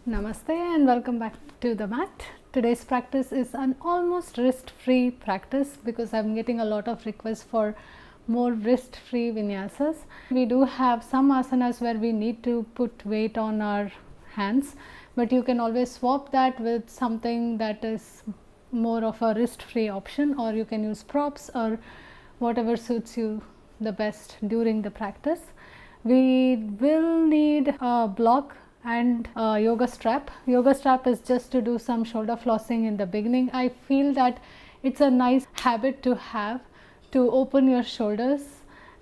Namaste and welcome back to the mat. Today's practice is an almost wrist free practice because I'm getting a lot of requests for more wrist free vinyasas. We do have some asanas where we need to put weight on our hands, but you can always swap that with something that is more of a wrist free option, or you can use props or whatever suits you the best during the practice. We will need a block and a yoga strap. Yoga strap is just to do some shoulder flossing in the beginning. I feel that it's a nice habit to have to open your shoulders,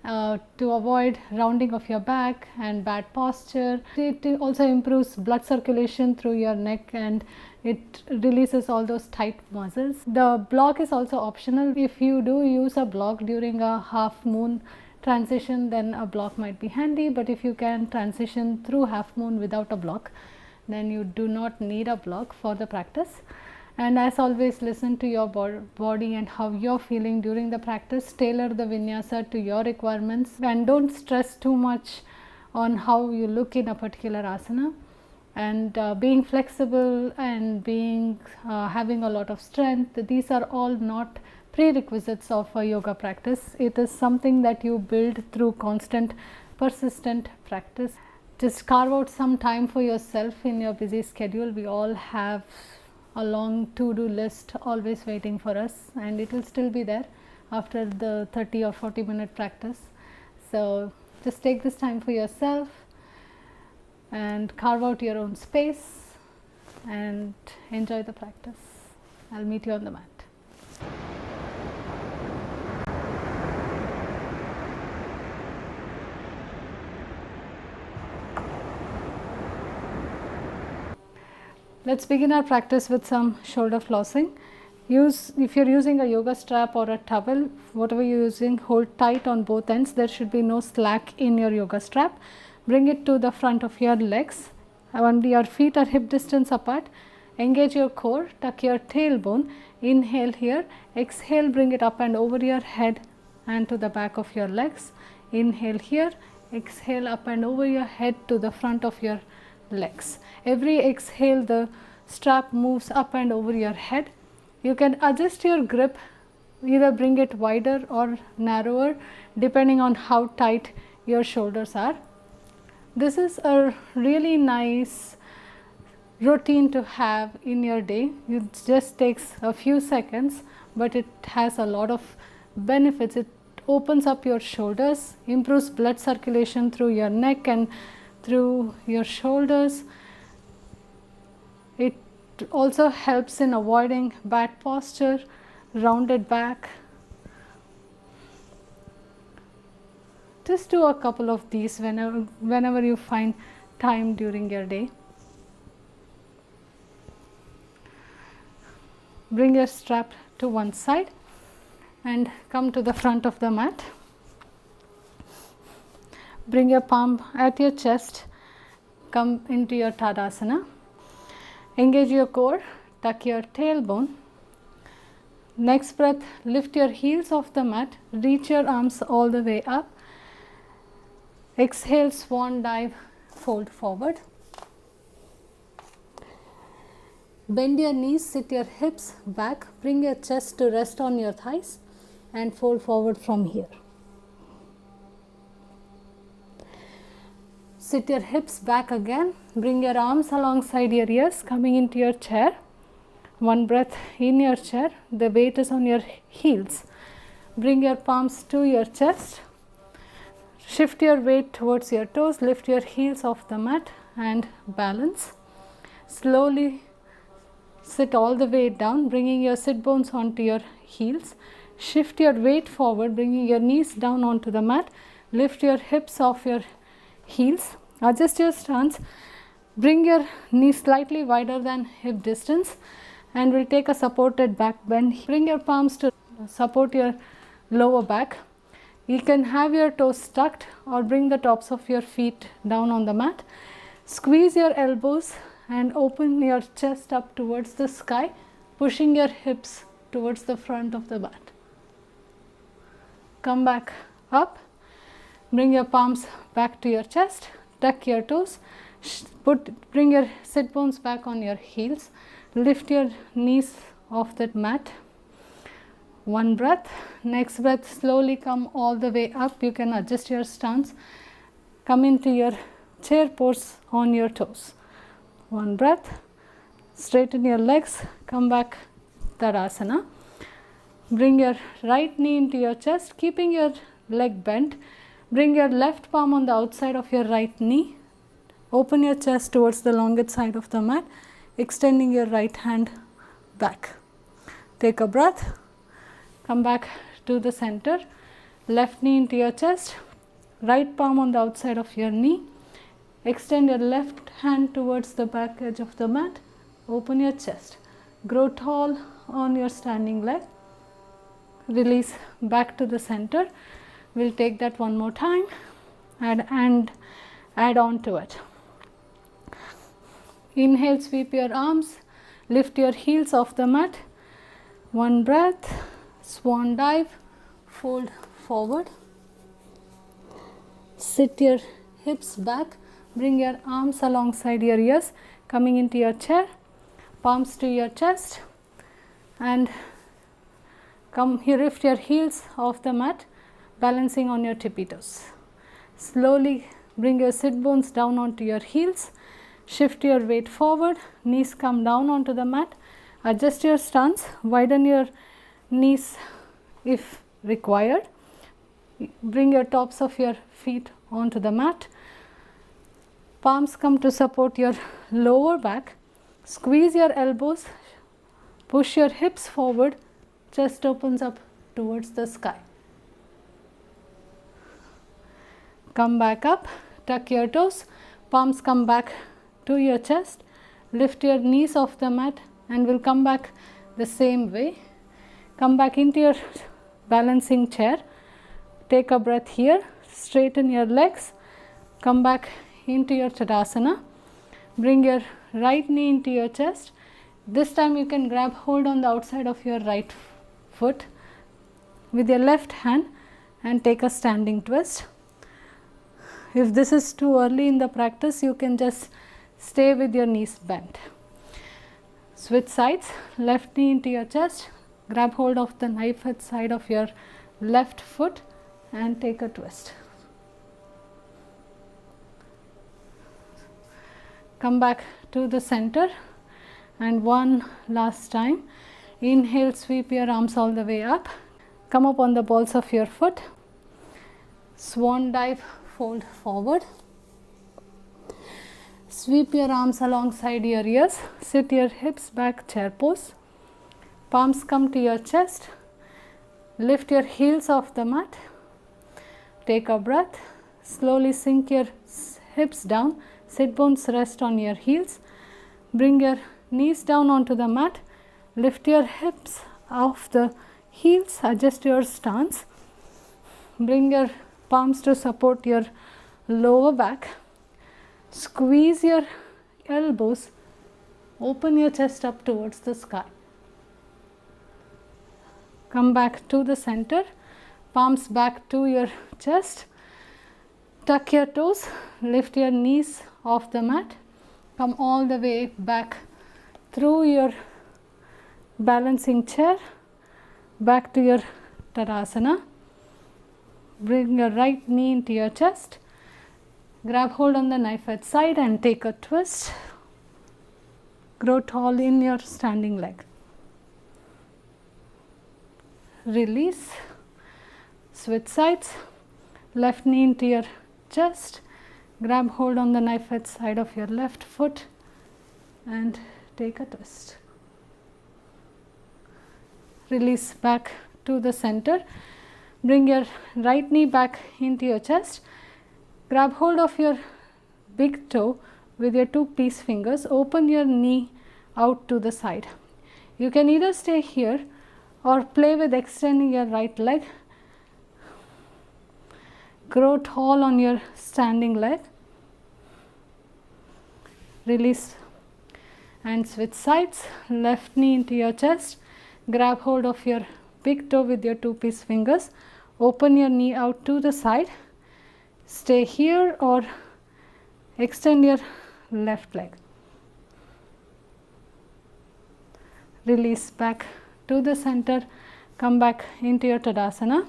to avoid rounding of your back and bad posture. It also improves blood circulation through your neck and it releases all those tight muscles. The block is also optional. If you do use a block during a half moon transition, then a block might be handy, but if you can transition through half moon without a block, then you do not need a block for the practice. And as always, listen to your body and how you're feeling during the practice. Tailor the vinyasa to your requirements and don't stress too much on how you look in a particular asana. And being flexible and being having a lot of strength, these are all not prerequisites of a yoga practice. It is something that you build through constant, persistent practice. Just carve out some time for yourself in your busy schedule. We all have a long to-do list always waiting for us, and it will still be there after the 30 or 40-minute practice. So just take this time for yourself and carve out your own space and enjoy the practice. I'll meet you on the mat. Let's begin our practice with some shoulder flossing. If you're using a yoga strap or a towel, whatever you're using, hold tight on both ends. There should be no slack in your yoga strap. Bring it to the front of your legs. When your feet are hip distance apart, engage your core, tuck your tailbone, inhale here, exhale, bring it up and over your head and to the back of your legs. Inhale here, exhale up and over your head to the front of your legs. Every exhale, the strap moves up and over your head. You can adjust your grip, either bring it wider or narrower depending on how tight your shoulders are. This is a really nice routine to have in your day. It just takes a few seconds, but it has a lot of benefits. It opens up your shoulders, improves blood circulation through your neck and through your shoulders. It also helps in avoiding bad posture, rounded back. Just do a couple of these whenever you find time during your day. Bring your strap to one side and come to the front of the mat. Bring your palm at your chest, come into your Tadasana. Engage your core, tuck your tailbone. Next breath, lift your heels off the mat, reach your arms all the way up. Exhale, swan dive, fold forward. Bend your knees, sit your hips back, bring your chest to rest on your thighs and fold forward from here. Sit your hips back again, bring your arms alongside your ears, coming into your chair. One breath in your chair, the weight is on your heels. Bring your palms to your chest. Shift your weight towards your toes, lift your heels off the mat and balance. Slowly sit all the way down, bringing your sit bones onto your heels. Shift your weight forward, bringing your knees down onto the mat. Lift your hips off your heels. Adjust your stance. Bring your knees slightly wider than hip distance and we'll take a supported back bend. Bring your palms to support your lower back. You can have your toes tucked or bring the tops of your feet down on the mat. Squeeze your elbows and open your chest up towards the sky, pushing your hips towards the front of the mat. Come back up, bring your palms back to your chest, tuck your toes, Bring your sit bones back on your heels. Lift your knees off that mat. One breath. Next breath, slowly come all the way up. You can adjust your stance. Come into your chair pose on your toes. One breath. Straighten your legs. Come back Tadasana. Bring your right knee into your chest, keeping your leg bent. Bring your left palm on the outside of your right knee. Open your chest towards the longest side of the mat, extending your right hand back. Take a breath. Come back to the center. Left knee into your chest. Right palm on the outside of your knee. Extend your left hand towards the back edge of the mat. Open your chest. Grow tall on your standing leg. Release back to the center. We'll take that one more time and add on to it. Inhale, sweep your arms, lift your heels off the mat. One breath, swan dive, fold forward. Sit your hips back, bring your arms alongside your ears, coming into your chair, palms to your chest, and come here, lift your heels off the mat, balancing on your tippy toes. Slowly bring your sit bones down onto your heels. Shift your weight forward, knees come down onto the mat. Adjust your stance, widen your knees if required. Bring your tops of your feet onto the mat. Palms come to support your lower back. Squeeze your elbows, push your hips forward. Chest opens up towards the sky. Come back up, tuck your toes, palms come back to your chest, lift your knees off the mat, and we'll come back the same way. Come back into your balancing chair. Take a breath here, straighten your legs, come back into your Tadasana. Bring your right knee into your chest. This time you can grab hold on the outside of your right foot with your left hand and take a standing twist. If this is too early in the practice, you can just stay with your knees bent. Switch sides, left knee into your chest, grab hold of the knife edge side of your left foot and take a twist. Come back to the center and one last time. Inhale, sweep your arms all the way up. Come up on the balls of your foot. Swan dive, fold forward. Sweep your arms alongside your ears. Sit your hips back, chair pose. Palms come to your chest. Lift your heels off the mat. Take a breath. Slowly sink your hips down. Sit bones rest on your heels. Bring your knees down onto the mat. Lift your hips off the heels. Adjust your stance. Bring your palms to support your lower back. Squeeze your elbows. Open your chest up towards the sky. Come back to the center. Palms back to your chest. Tuck your toes. Lift your knees off the mat. Come all the way back through your balancing chair back to your Tadasana. Bring your right knee into your chest. Grab hold on the knife edge side and take a twist. Grow tall in your standing leg. Release. Switch sides. Left knee into your chest. Grab hold on the knife edge side of your left foot and take a twist. Release back to the center. Bring your right knee back into your chest. Grab hold of your big toe with your two peace fingers. Open your knee out to the side. You can either stay here or play with extending your right leg. Grow tall on your standing leg. Release and switch sides. Left knee into your chest. Grab hold of your big toe with your two peace fingers. Open your knee out to the side. Stay here or extend your left leg. Release back to the center, come back into your Tadasana.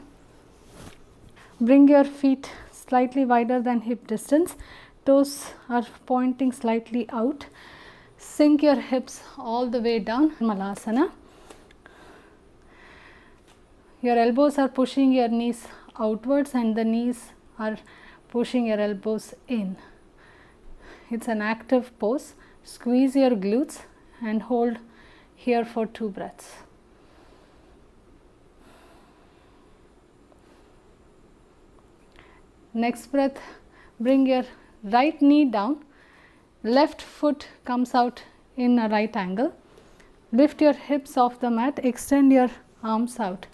Bring your feet slightly wider than hip distance, toes are pointing slightly out. Sink your hips all the way down, Malasana. Your elbows are pushing your knees outwards and the knees are pushing your elbows in. It's an active pose. Squeeze your glutes and hold here for 2 breaths. Next breath, bring your right knee down, left foot comes out in a right angle. Lift your hips off the mat, extend your arms out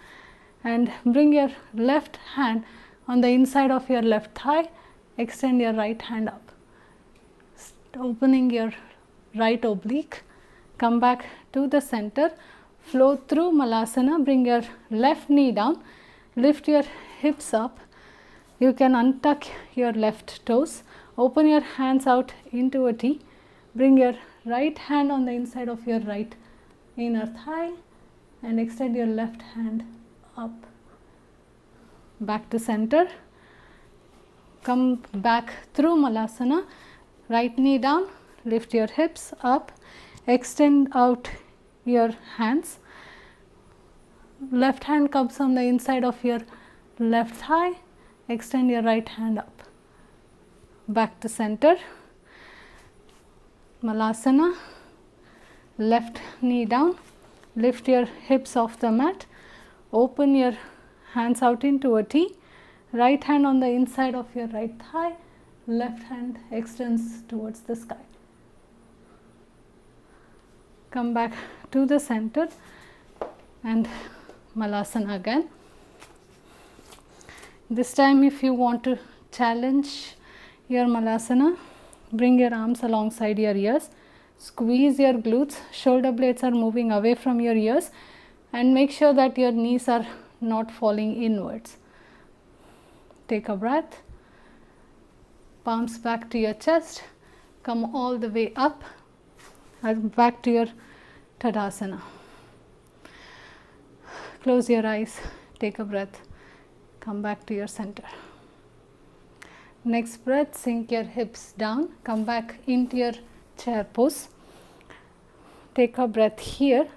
and bring your left hand on the inside of your left thigh, extend your right hand up. Opening your right oblique, come back to the center, flow through Malasana, bring your left knee down, lift your hips up. You can untuck your left toes, open your hands out into a T, bring your right hand on the inside of your right inner thigh and extend your left hand up. Back to center, come back through Malasana, right knee down, lift your hips up, extend out your hands, left hand comes on the inside of your left thigh, extend your right hand up. Back to center, Malasana, left knee down, lift your hips off the mat, open your hands out into a T, right hand on the inside of your right thigh, left hand extends towards the sky. Come back to the center and Malasana again. This time if you want to challenge your Malasana, bring your arms alongside your ears, squeeze your glutes, shoulder blades are moving away from your ears and make sure that your knees are not falling inwards. Take a breath, palms back to your chest, come all the way up and back to your Tadasana. Close your eyes, take a breath, come back to your center. Next breath, sink your hips down, come back into your chair pose. Take a breath here,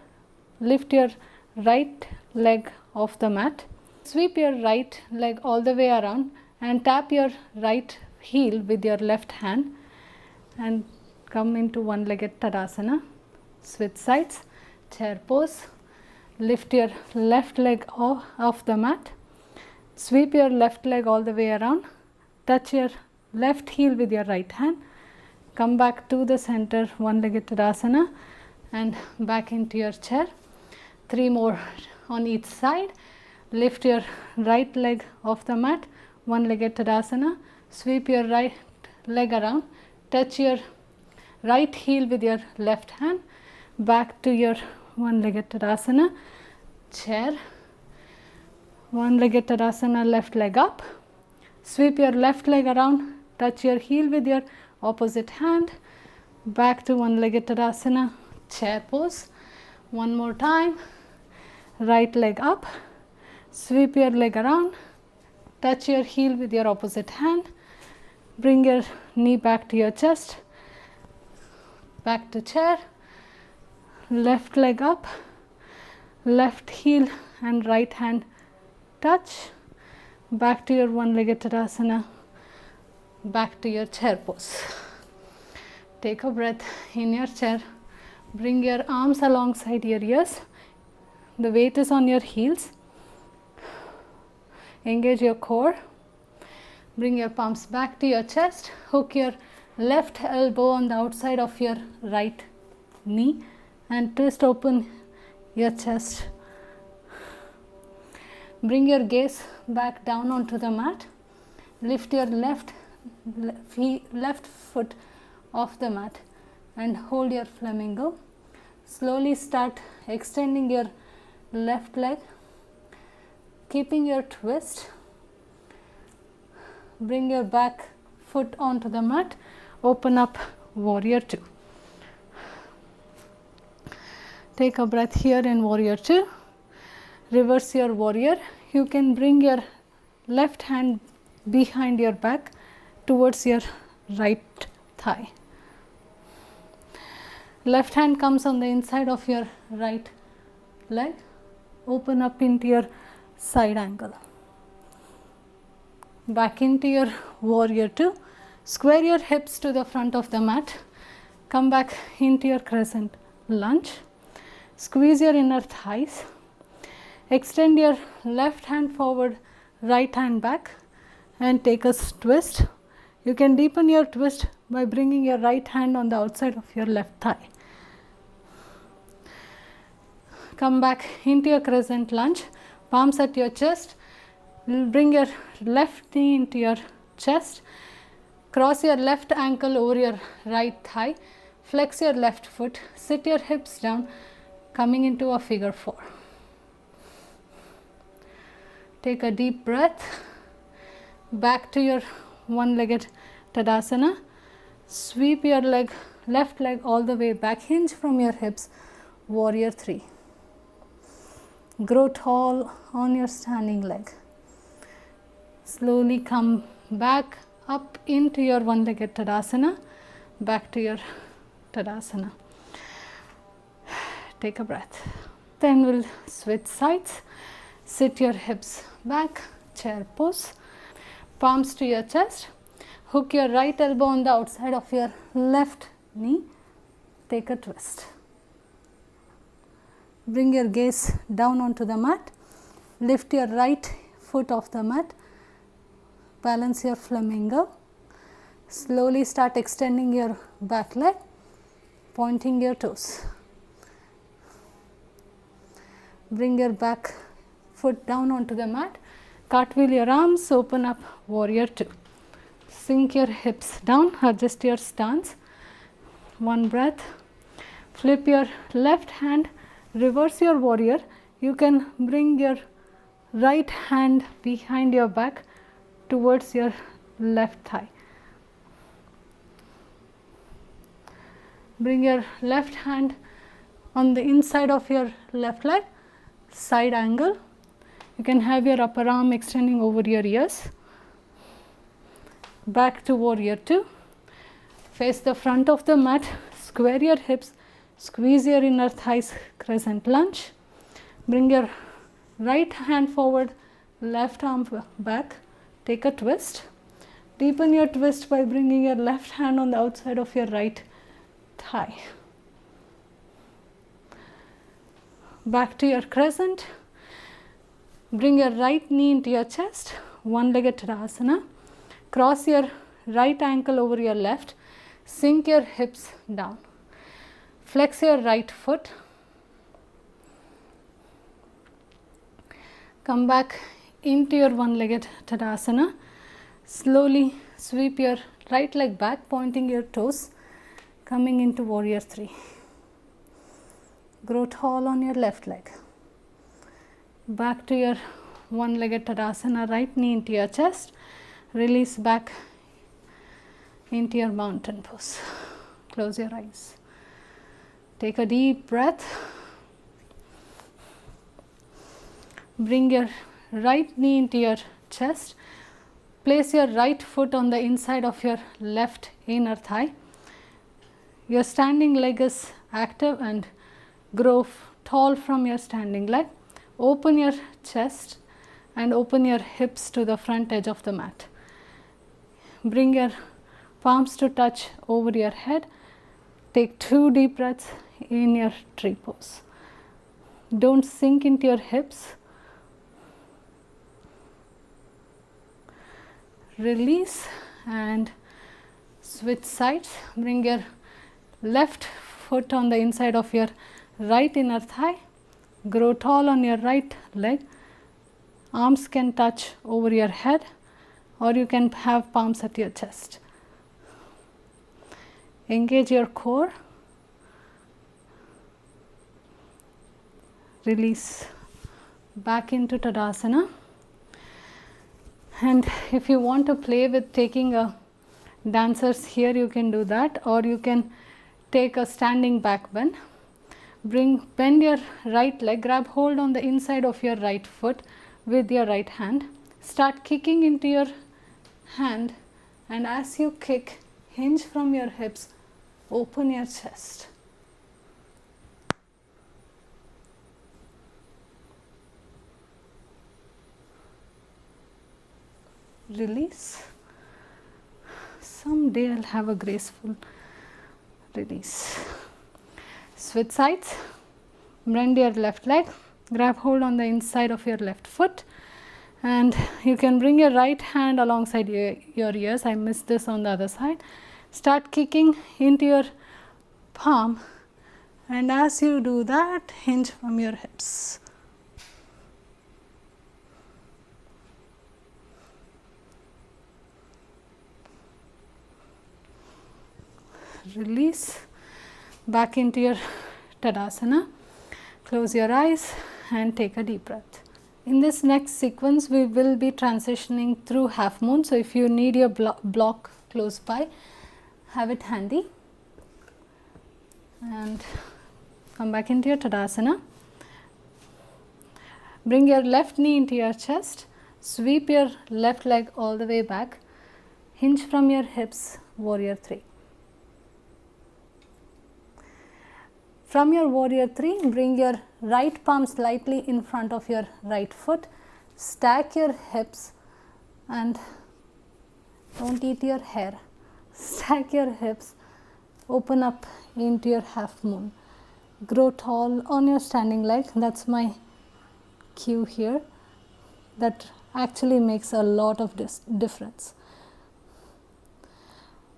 lift your right leg off the mat, sweep your right leg all the way around and tap your right heel with your left hand and come into one-legged Tadasana. Switch sides, chair pose, lift your left leg off the mat, sweep your left leg all the way around, touch your left heel with your right hand, come back to the center, one-legged Tadasana and back into your chair. 3 more on each side, lift your right leg off the mat, one-legged Tadasana, sweep your right leg around, touch your right heel with your left hand, back to your one-legged Tadasana, chair, one-legged Tadasana, left leg up, sweep your left leg around, touch your heel with your opposite hand, back to one-legged Tadasana, chair pose. One more time, right leg up, sweep your leg around, touch your heel with your opposite hand, bring your knee back to your chest, back to chair, left leg up, left heel and right hand touch, back to your one-legged Tadasana, back to your chair pose. Take a breath in your chair, bring your arms alongside your ears, the weight is on your heels, engage your core, bring your palms back to your chest, hook your left elbow on the outside of your right knee and twist open your chest. Bring your gaze back down onto the mat, lift your left foot off the mat and hold your flamingo. Slowly start extending your left leg, keeping your twist. Bring your back foot onto the mat, open up Warrior 2. Take a breath here in Warrior 2. Reverse your warrior. You can bring your left hand behind your back towards your right thigh. Left hand comes on the inside of your right leg. Open up into your side angle. Back into your Warrior 2. Square your hips to the front of the mat. Come back into your Crescent lunge. Squeeze your inner thighs. Extend your left hand forward, right hand back, and take a twist. You can deepen your twist by bringing your right hand on the outside of your left thigh. Come back into your Crescent lunge, palms at your chest. Bring your left knee into your chest. Cross your left ankle over your right thigh. Flex your left foot. Sit your hips down, coming into a figure 4. Take a deep breath. Back to your one-legged Tadasana. Sweep your left leg all the way back. Hinge from your hips. Warrior 3. Grow tall on your standing leg. Slowly come back up into your one-legged Tadasana. Back to your Tadasana. Take a breath. Then we'll switch sides. Sit your hips back, chair pose. Palms to your chest. Hook your right elbow on the outside of your left knee. Take a twist. Bring your gaze down onto the mat. Lift your right foot off the mat. Balance your flamingo. Slowly start extending your back leg, pointing your toes. Bring your back foot down onto the mat. Cartwheel your arms, open up Warrior 2. Sink your hips down, adjust your stance. One breath. Flip your left hand, reverse your warrior. You can bring your right hand behind your back towards your left thigh. Bring your left hand on the inside of your left leg, side angle. You can have your upper arm extending over your ears. Back to Warrior 2. Face the front of the mat, square your hips, squeeze your inner thighs, Crescent lunge. Bring your right hand forward, left arm back. Take a twist. Deepen your twist by bringing your left hand on the outside of your right thigh. Back to your Crescent. Bring your right knee into your chest, one-legged Tadasana. Cross your right ankle over your left. Sink your hips down. Flex your right foot. Come back into your one-legged Tadasana. Slowly sweep your right leg back, pointing your toes, coming into Warrior 3. Grow tall on your left leg. Back to your one-legged Tadasana, right knee into your chest. Release back into your mountain pose. Close your eyes. Take a deep breath. Bring your right knee into your chest. Place your right foot on the inside of your left inner thigh. Your standing leg is active and grow tall from your standing leg. Open your chest and open your hips to the front edge of the mat. Bring your palms to touch over your head. Take 2 deep breaths in your tree pose. Don't sink into your hips. Release and switch sides. Bring your left foot on the inside of your right inner thigh. Grow tall on your right leg. Arms can touch over your head, or you can have palms at your chest. Engage your core. Release back into Tadasana. And if you want to play with taking a Dancers here, you can do that, or you can take a standing back bend. Bend your right leg, grab hold on the inside of your right foot with your right hand. Start kicking into your hand, and as you kick, hinge from your hips, open your chest. Release. Someday I'll have a graceful release. Switch sides. Bend your left leg, grab hold on the inside of your left foot, and you can bring your right hand alongside your ears. I missed this on the other side. Start kicking into your palm, and as you do that, hinge from your hips. Release back into your Tadasana. Close your eyes and take a deep breath. In this next sequence, we will be transitioning through half moon. So if you need your block close by, have it handy. And come back into your Tadasana. Bring your left knee into your chest. Sweep your left leg all the way back. Hinge from your hips, Warrior 3. From your Warrior 3, bring your right palm slightly in front of your right foot. Stack your hips and don't eat your hair. Stack your hips, open up into your half moon. Grow tall on your standing leg. That's my cue here. That actually makes a lot of difference.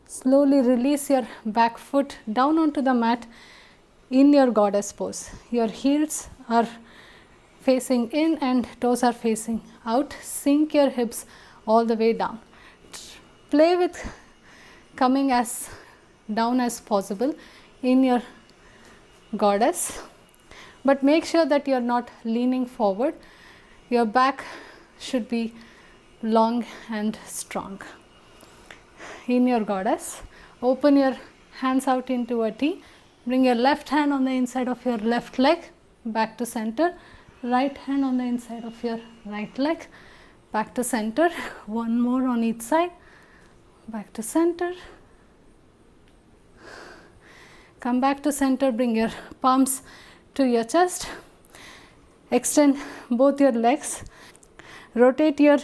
Slowly release your back foot down onto the mat in your goddess pose. Your heels are facing in and toes are facing out. Sink your hips all the way down. Play with coming as down as possible in your goddess, but make sure that you are not leaning forward. Your back should be long and strong. In your goddess, open your hands out into a T. Bring your left hand on the inside of your left leg, back to center. Right hand on the inside of your right leg, back to center. One more on each side, back to center. Come back to center, bring your palms to your chest. Extend both your legs. Rotate your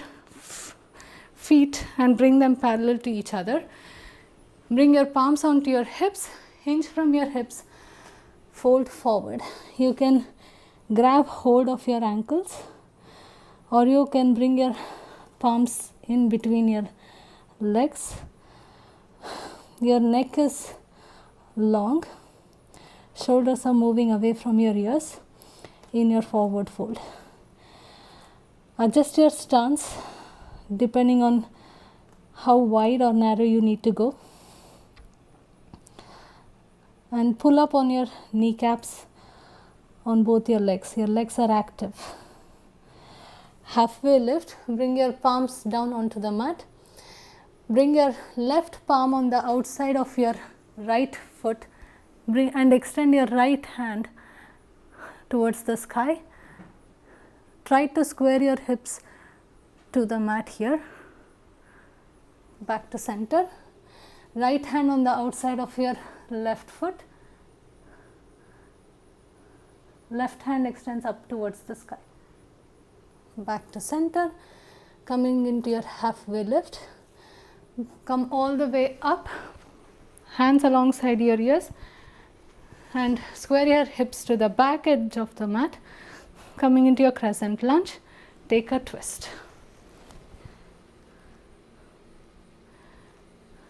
feet and bring them parallel to each other. Bring your palms onto your hips. Hinge from your hips, fold forward. You can grab hold of your ankles, or you can bring your palms in between your legs. Your neck is long, shoulders are moving away from your ears in your forward fold. Adjust your stance depending on how wide or narrow you need to go. And pull up on your kneecaps on both your legs. Your legs are active. Halfway lift, bring your palms down onto the mat. Bring your left palm on the outside of your right foot. And extend your right hand towards the sky. Try to square your hips to the mat here. Back to center. Right hand on the outside of your left foot. Left hand extends up towards the sky. Back to center. Coming into your halfway lift. Come all the way up. Hands alongside your ears. And square your hips to the back edge of the mat. Coming into your crescent lunge. Take a twist.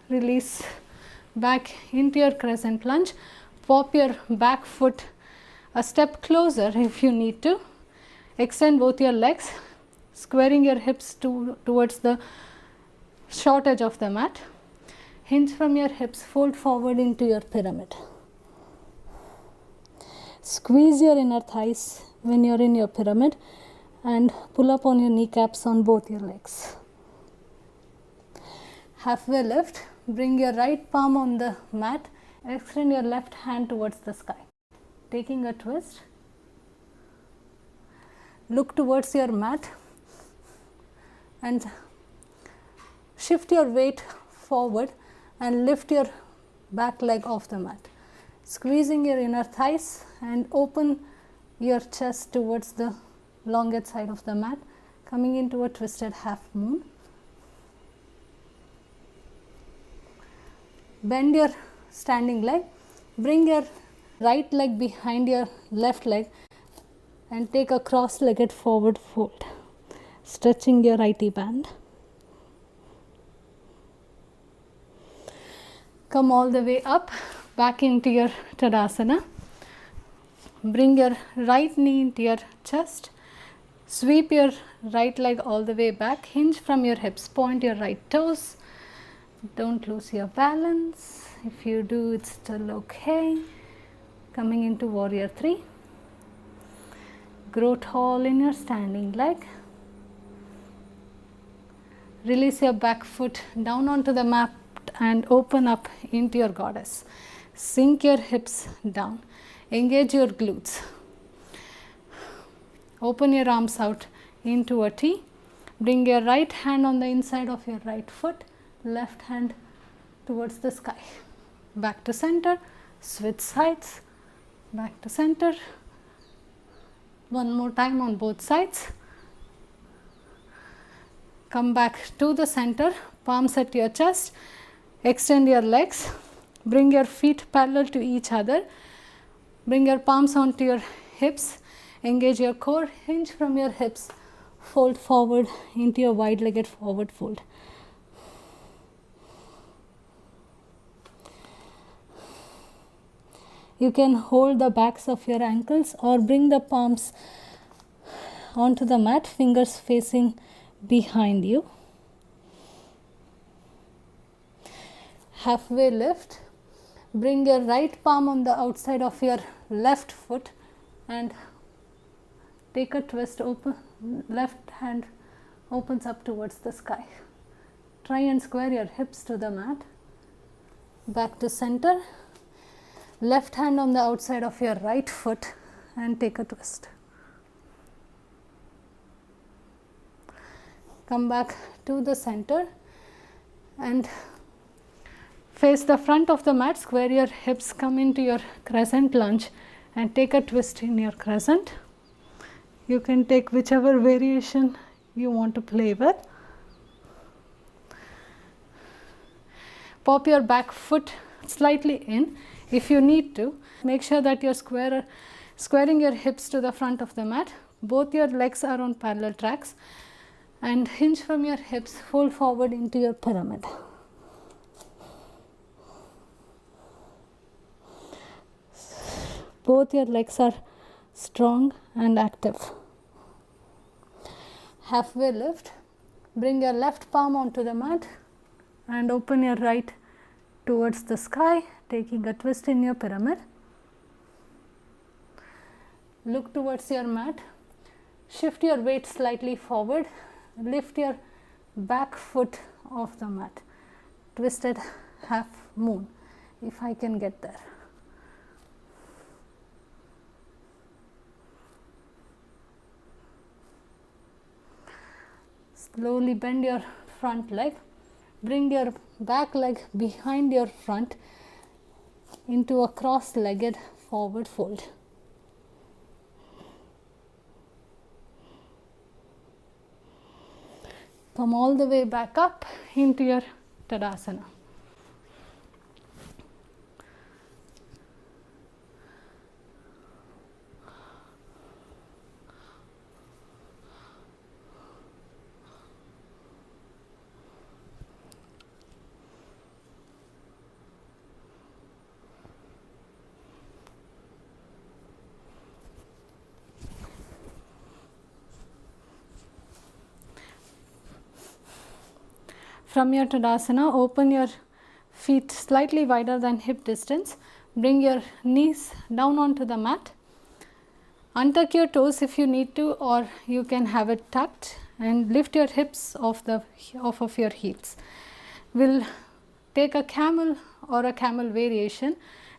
Release back into your crescent lunge. Pop your back foot a step closer if you need to. Extend both your legs, squaring your hips towards the short edge of the mat. Hinge from your hips, fold forward into your pyramid. Squeeze your inner thighs when you're in your pyramid and pull up on your kneecaps on both your legs. Halfway lift, bring your right palm on the mat, extend your left hand towards the sky. Taking a twist, look towards your mat and shift your weight forward and lift your back leg off the mat. Squeezing your inner thighs and open your chest towards the longest side of the mat, coming into a twisted half moon. Bend your standing leg, bring your right leg behind your left leg and take a cross-legged forward fold, stretching your IT band. Come all the way up, back into your Tadasana. Bring your right knee into your chest. Sweep your right leg all the way back. Hinge from your hips. Point your right toes. Don't lose your balance. If you do, it's still okay. Coming into Warrior 3. Grow tall in your standing leg. Release your back foot down onto the mat and open up into your goddess. Sink your hips down. Engage your glutes. Open your arms out into a T. Bring your right hand on the inside of your right foot, left hand towards the sky. Back to center, switch sides, back to center. One more time on both sides. Come back to the center, palms at your chest. Extend your legs. Bring your feet parallel to each other. Bring your palms onto your hips. Engage your core. Hinge from your hips. Fold forward into your wide-legged forward fold. You can hold the backs of your ankles or bring the palms onto the mat, fingers facing behind you. Halfway lift. Bring your right palm on the outside of your left foot and take a twist. Open, left hand opens up towards the sky. Try and square your hips to the mat. Back to center. Left hand on the outside of your right foot and take a twist. Come back to the center and face the front of the mat. Square your hips, come into your crescent lunge and take a twist in your crescent. You can take whichever variation you want to play with. Pop your back foot slightly in if you need to. Make sure that you're squaring your hips to the front of the mat. Both your legs are on parallel tracks and hinge from your hips, fold forward into your pyramid. Both your legs are strong and active. Halfway lift. Bring your left palm onto the mat and open your right towards the sky, taking a twist in your pyramid. Look towards your mat. Shift your weight slightly forward. Lift your back foot off the mat. Twisted half moon, if I can get there. Slowly bend your front leg. Bring your back leg behind your front into a cross-legged forward fold. Come all the way back up into your Tadasana. From your Tadasana, open your feet slightly wider than hip distance. Bring your knees down onto the mat. Untuck your toes if you need to, or you can have it tucked, and lift your hips off of your heels. We'll take a camel or a camel variation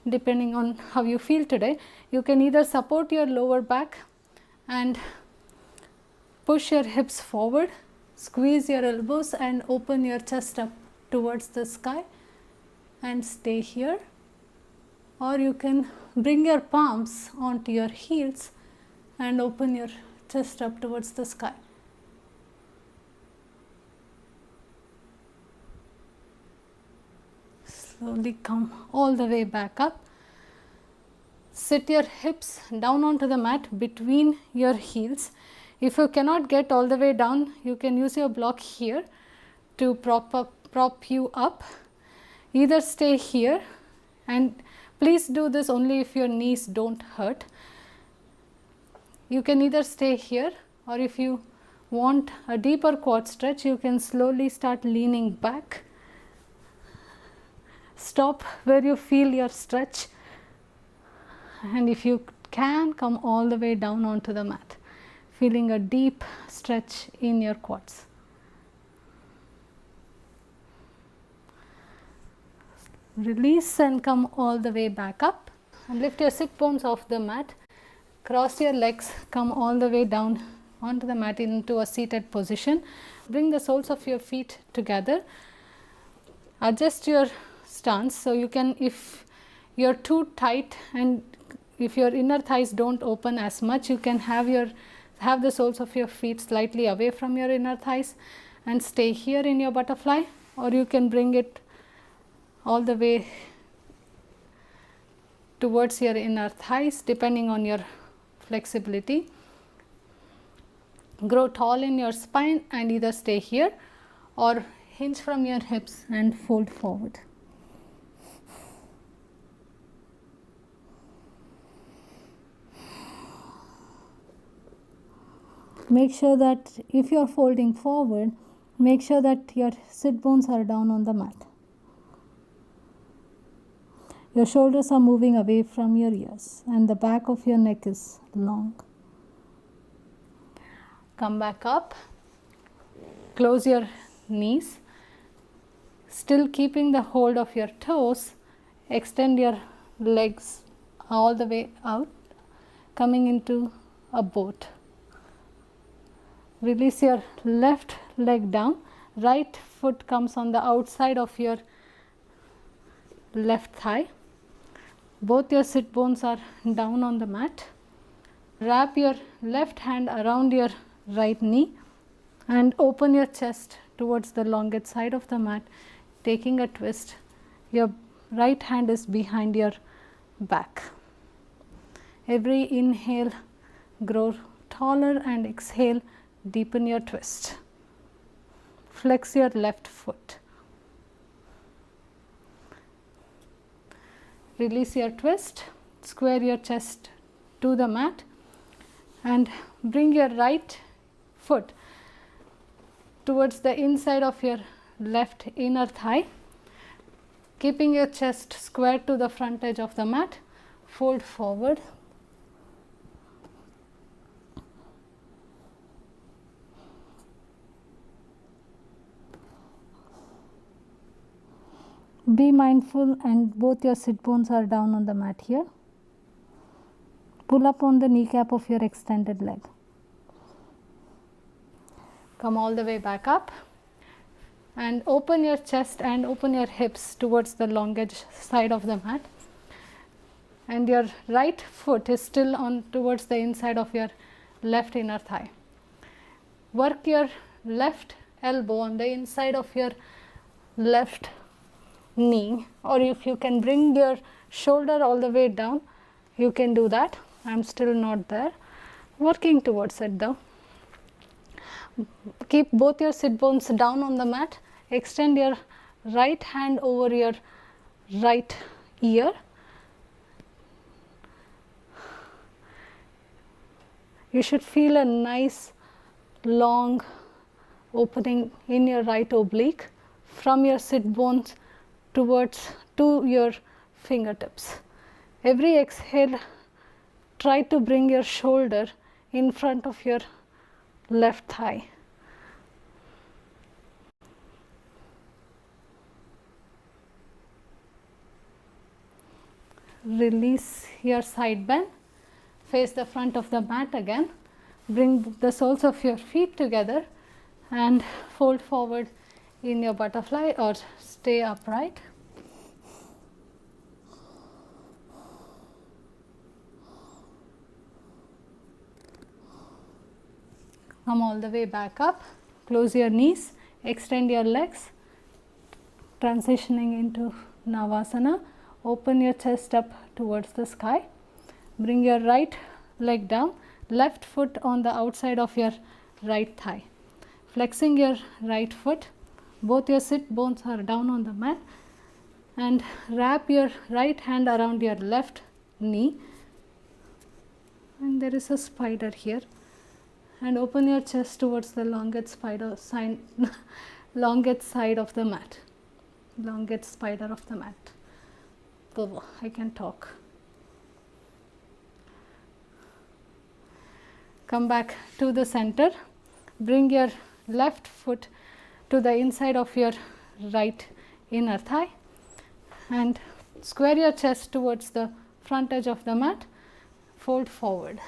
depending on how you feel today. You can either support your lower back and push your hips forward, squeeze your elbows and open your chest up towards the sky and stay here, or you can bring your palms onto your heels and open your chest up towards the sky. Slowly come all the way back up. Sit your hips down onto the mat between your heels. If you cannot get all the way down, you can use your block here to prop you up. Either stay here, and please do this only if your knees don't hurt. You can either stay here, or if you want a deeper quad stretch, you can slowly start leaning back. Stop where you feel your stretch, and if you can, come all the way down onto the mat, feeling a deep stretch in your quads. Release and come all the way back up, and lift your sit bones off the mat. Cross your legs, come all the way down onto the mat into a seated position. Bring the soles of your feet together. Adjust your stance, so you can, if you're too tight and if your inner thighs don't open as much, you can have the soles of your feet slightly away from your inner thighs and stay here in your butterfly, or you can bring it all the way towards your inner thighs depending on your flexibility. Grow tall in your spine and either stay here or hinge from your hips and fold forward. Make sure that if you are folding forward, make sure that your sit bones are down on the mat. Your shoulders are moving away from your ears and the back of your neck is long. Come back up, close your knees, still keeping the hold of your toes. Extend your legs all the way out, coming into a boat. Release your left leg down, right foot comes on the outside of your left thigh. Both your sit bones are down on the mat. Wrap your left hand around your right knee and open your chest towards the longest side of the mat, taking a twist. Your right hand is behind your back. Every inhale, grow taller, and exhale, deepen your twist. Flex your left foot. Release your twist, square your chest to the mat and bring your right foot towards the inside of your left inner thigh, keeping your chest square to the front edge of the mat. Fold forward. Be mindful and both your sit bones are down on the mat here. Pull up on the kneecap of your extended leg. Come all the way back up and open your chest and open your hips towards the long edge side of the mat. And your right foot is still on towards the inside of your left inner thigh. Work your left elbow on the inside of your left knee, or if you can bring your shoulder all the way down, you can do that. I'm still not there. Working towards it though. Keep both your sit bones down on the mat. Extend your right hand over your right ear. You should feel a nice long opening in your right oblique from your sit bones to your fingertips. Every exhale, try to bring your shoulder in front of your left thigh. release your side bend, face the front of the mat again, bring the soles of your feet together and fold forward in your butterfly or stay upright. Come all the way back up, close your knees, extend your legs, transitioning into Navasana. Open your chest up towards the sky. Bring your right leg down, left foot on the outside of your right thigh. Flexing your right foot, both your sit bones are down on the mat, and wrap your right hand around your left knee. And there is a spider here. And open your chest towards the longest spider side, longest side of the mat, longest spider of the mat. Oh, I can talk. Come back to the center. Bring your left foot to the inside of your right inner thigh and square your chest towards the front edge of the mat. Fold forward.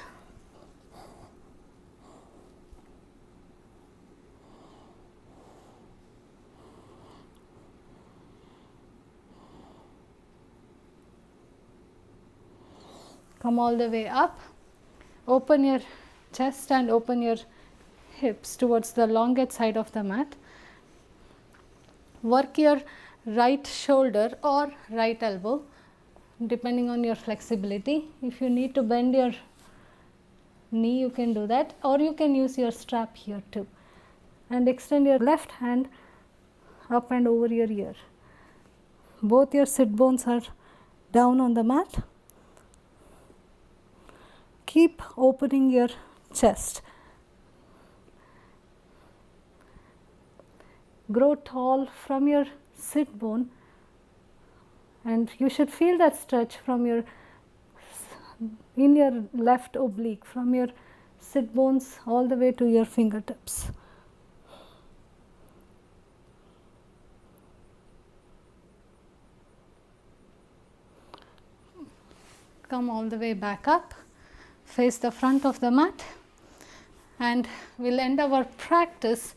Come all the way up, open your chest and open your hips towards the longest side of the mat. Work your right shoulder or right elbow depending on your flexibility. If you need to bend your knee, you can do that, or you can use your strap here too. And extend your left hand up and over your ear. Both your sit bones are down on the mat. Keep opening your chest. Grow tall from your sit bone, and you should feel that stretch from your in your left oblique, from your sit bones all the way to your fingertips. Come all the way back up. Face the front of the mat, and we'll end our practice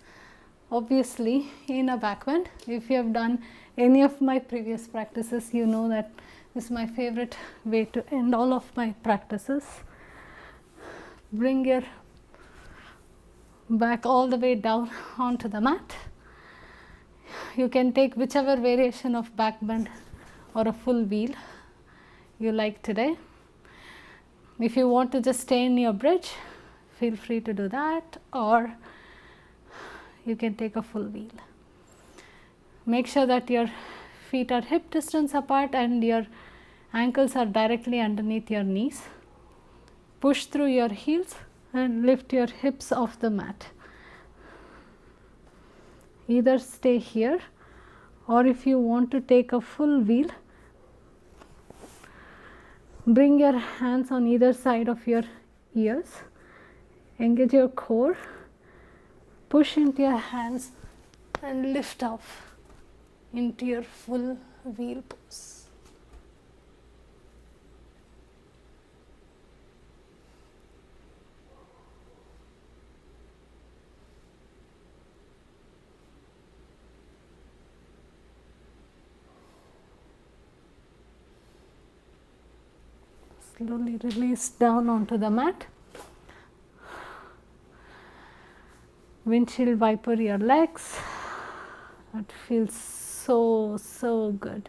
obviously in a back bend. If you have done any of my previous practices, you know that this is my favorite way to end all of my practices. Bring your back all the way down onto the mat. You can take whichever variation of back bend or a full wheel you like today. If you want to just stay in your bridge, feel free to do that, or you can take a full wheel. Make sure that your feet are hip distance apart and your ankles are directly underneath your knees. Push through your heels and lift your hips off the mat. Either stay here, or if you want to take a full wheel, bring your hands on either side of your ears, engage your core, push into your hands and lift off into your full wheel pose. Slowly release down onto the mat. Windshield wiper your legs. That feels so good.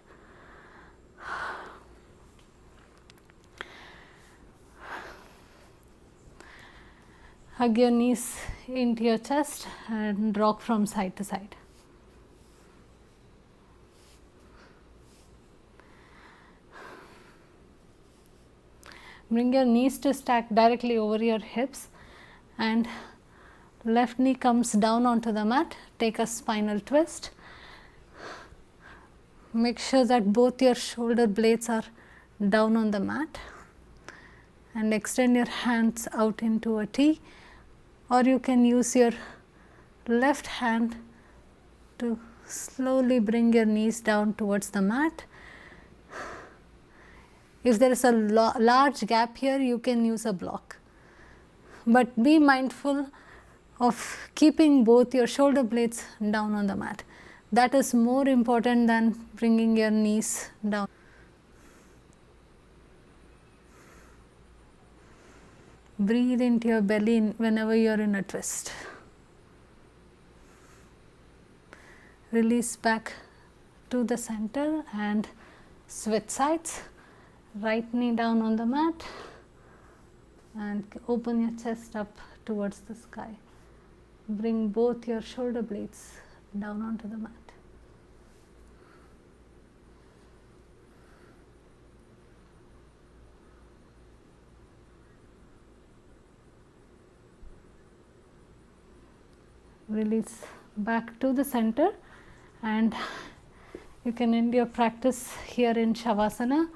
Hug your knees into your chest and rock from side to side. Bring your knees to stack directly over your hips, and left knee comes down onto the mat. Take a spinal twist. Make sure that both your shoulder blades are down on the mat, and extend your hands out into a T, or you can use your left hand to slowly bring your knees down towards the mat. If there is a large gap here, you can use a block, but be mindful of keeping both your shoulder blades down on the mat. That is more important than bringing your knees down. Breathe into your belly whenever you are in a twist. Release back to the center and switch sides. Right knee down on the mat and open your chest up towards the sky. Bring both your shoulder blades down onto the mat. Release back to the center, and you can end your practice here in Shavasana,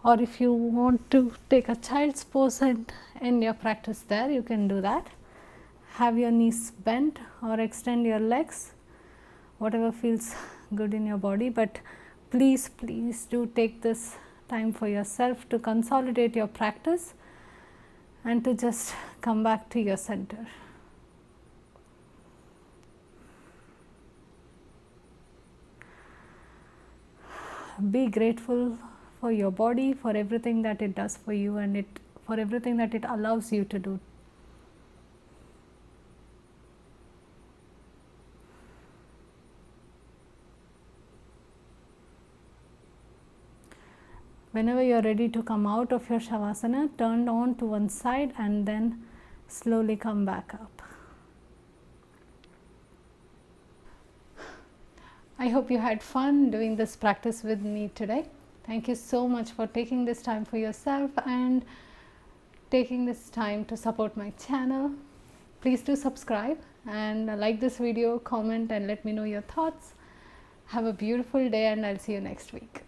or if you want to take a child's pose and end your practice there, you can do that. Have your knees bent or extend your legs, whatever feels good in your body, but please do take this time for yourself to consolidate your practice and to just come back to your center. Be grateful for your body, for everything that it does for you, and for everything that it allows you to do. Whenever you are ready to come out of your Shavasana, turn on to one side and then slowly come back up. I hope you had fun doing this practice with me today. Thank you so much for taking this time for yourself and taking this time to support my channel. Please do subscribe and like this video, comment and let me know your thoughts. Have a beautiful day, and I'll see you next week.